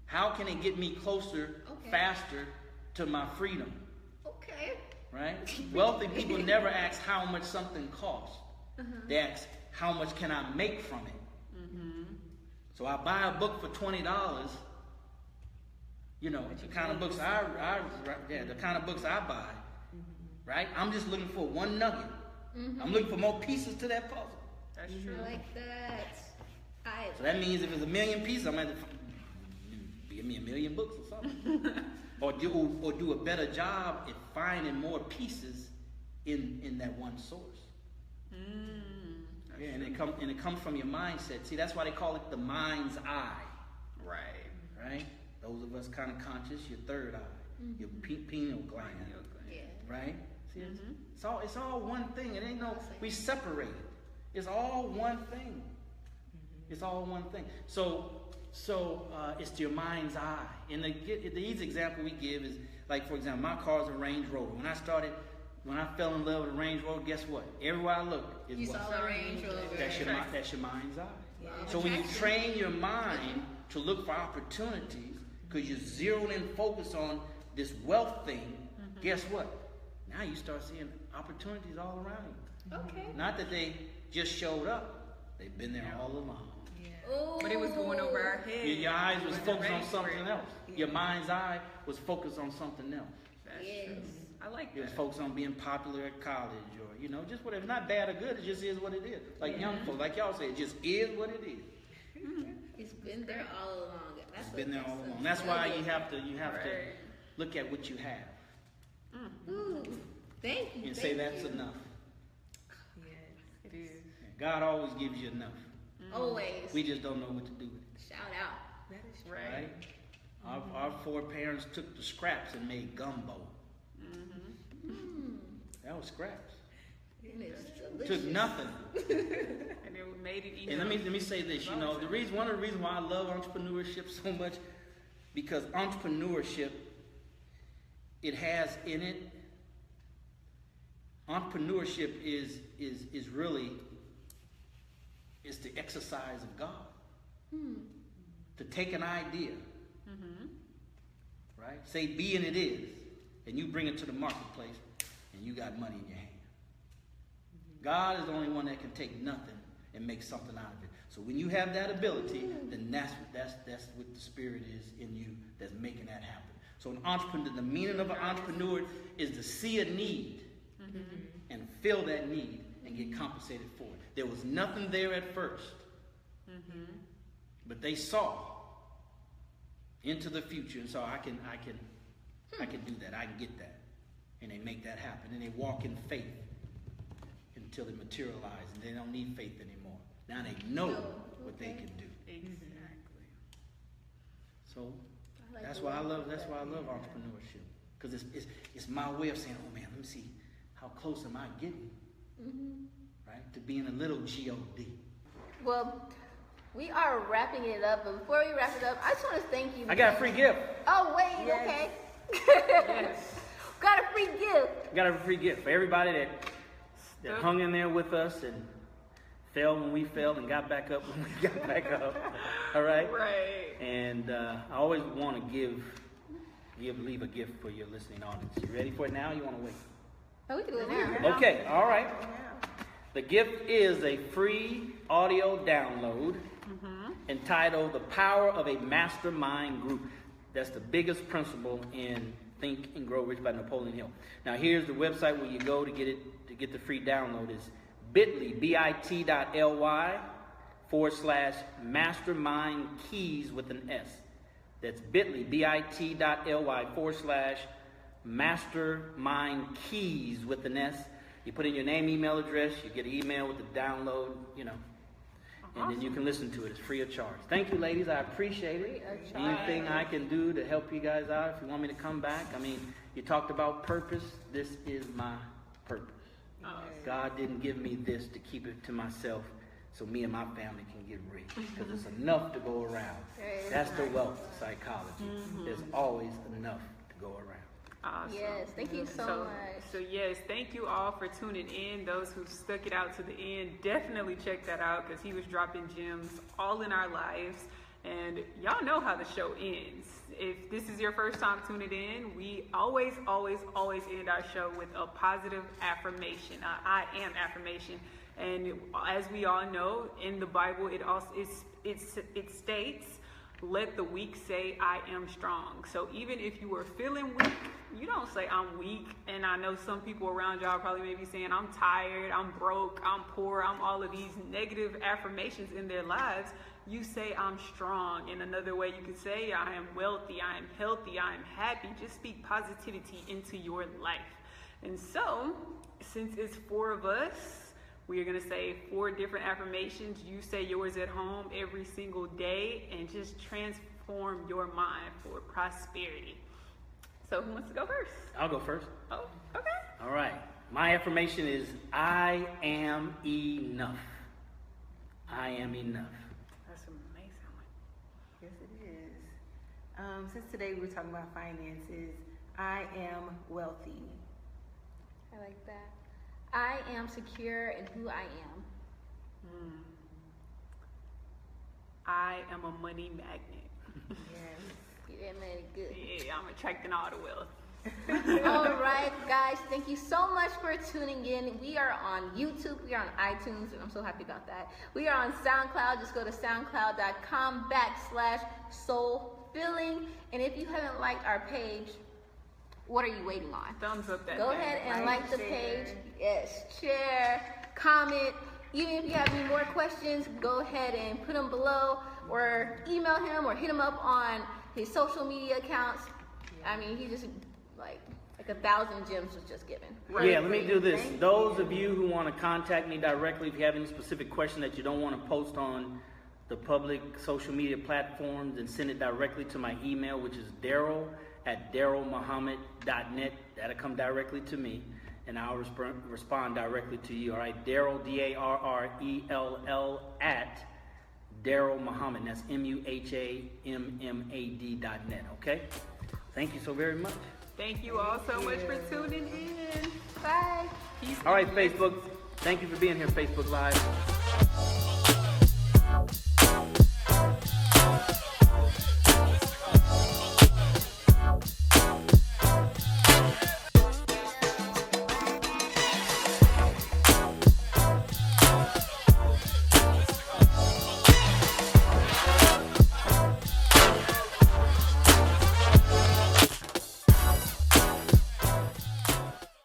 How can it get me closer, faster to my freedom? Okay. Right? Wealthy people never ask how much something costs. They ask, how much can I make from it? So I buy a book for $20. You know, the kind of books I buy, right? I'm just looking for one nugget. I'm looking for more pieces to that puzzle. That's true. I like that. So that means if it's 1,000,000 pieces, I'm going to have to give me 1,000,000 books or something. or do a better job at finding more pieces in that one source. Yeah, and it comes from your mindset. See, that's why they call it the mind's eye. Right? Those of us kind of conscious, your third eye, your pineal gland. Yeah. Right? See, it's all one thing. It ain't no, we separate it. It's all one thing. It's all one thing. So it's your mind's eye. And the easy example we give is, like, for example, my car's a Range Rover. When I fell in love with a Range Rover, guess what? Everywhere I look is You what? saw a Range Rover. That's your mind's eye. Yeah. So when you train your mind to look for opportunities, because you're zeroed in focus on this wealth thing, guess what? Now you start seeing opportunities all around you. Okay. Not that they just showed up. They've been there all along. Oh. But it was going over our head. Your eyes was focused on something else. else. Your mind's eye was focused on something else. That's Yes. true. I like It was that. focused on being popular at college, or just whatever. Not bad or good. It just is what it is. Like young folks, like y'all say, it just is what it is. It's been there all along. It's been there all along. That's why you have to Right. look at what you have Ooh, thank you. and say thank that's you. enough. It is. God always gives you enough. Always. We just don't know what to do with it. Shout out. That is true. Right. Our foreparents took the scraps and made gumbo. That was scraps. And it's Took delicious. nothing. And it made it easy. And let me say this, one of the reasons why I love entrepreneurship so much, because entrepreneurship, it has in it, entrepreneurship is really, it's the exercise of God. To take an idea, right? Say be and it is, and you bring it to the marketplace, and you got money in your hand. God is the only one that can take nothing and make something out of it. So when you have that ability, then that's what the Spirit is in you that's making that happen. So an entrepreneur, the meaning of an entrepreneur is to see a need and fill that need and get compensated for it. There was nothing there at first, but they saw into the future, and so I can do that. I can get that, and they make that happen, and they walk in faith until it materializes, and they don't need faith anymore. Now they know what they can do. Exactly. So I like that's the why I way you love put that. entrepreneurship, because it's my way of saying, oh man, let me see how close am I getting, right, to being a little God. Well, we are wrapping it up, but before we wrap it up, I just want to thank you. I got a free gift. Oh, wait, Yes. okay. Yes. Got a free gift. Got a free gift for everybody that hung in there with us and fell when we fell and got back up when we got back up. All right? Right. And I always want to leave a gift for your listening audience. You ready for it now? Or you want to wait? Oh, we can do it now. Okay, all right. The gift is a free audio download entitled The Power of a Mastermind Group. That's the biggest principle in Think and Grow Rich by Napoleon Hill. Now here's the website where you go to get the free download. It's bit.ly, bit.ly/mastermind keys with an S. That's bit.ly, bit.ly/mastermind keys with an S. You put in your name, email address, you get an email with the download, and then you can listen to it. It's free of charge. Thank you, ladies. I appreciate it. Anything I can do to help you guys out, if you want me to come back. I mean, you talked about purpose. This is my purpose. God didn't give me this to keep it to myself so me and my family can get rich. Because there's enough to go around. That's the wealth of psychology. There's always enough to go around. Awesome. Yes, thank you so much. So yes, thank you all for tuning in. Those who stuck it out to the end, definitely check that out because he was dropping gems all in our lives. And y'all know how the show ends. If this is your first time tuning in, we always end our show with a positive affirmation, I am affirmation. And as we all know, in the Bible, it states, let the weak say, I am strong. So even if you are feeling weak, you don't say, I'm weak. And I know some people around y'all probably may be saying, I'm tired, I'm broke, I'm poor, I'm all of these negative affirmations in their lives. You say, I'm strong. In another way, you could say, I am wealthy, I am healthy, I am happy. Just speak positivity into your life. And so, since it's 4 of us, we are going to say 4 different affirmations. You say yours at home every single day and just transform your mind for prosperity. So who wants to go first? I'll go first. Oh, okay. All right. My affirmation is, I am enough. I am enough. That's an amazing one. Yes, it is. Since today we're talking about finances, I am wealthy. I like that. I am secure in who I am. I am a money magnet. Yes. You did made it good. Yeah, I'm attracting all the wealth. All right, guys, thank you so much for tuning in. We are on YouTube, we are on iTunes, and I'm so happy about that. We are on SoundCloud. Just go to soundcloud.com/soulfilling. And if you haven't liked our page, what are you waiting on? Thumbs up that Go thing. ahead and Like, like the share. page. Yes, share, comment. Even if you have any more questions, go ahead and put them below or email him or hit him up on his social media accounts. I mean, he just like 1,000 gems was just given. Yeah, let me do this. Thank Those you. of you who want to contact me directly, if you have any specific question that you don't want to post on the public social media platforms, then send it directly to my email, which is daryl@darylmuhammad.net. That'll come directly to me, and I'll respond directly to you. All right, Daryl, DARRELL @darylmuhammad. That's MUHAMMAD.net. Okay. Thank you so very much. Thank you all so much for tuning in. Bye. Peace. All right, Facebook. Thank you for being here, Facebook Live.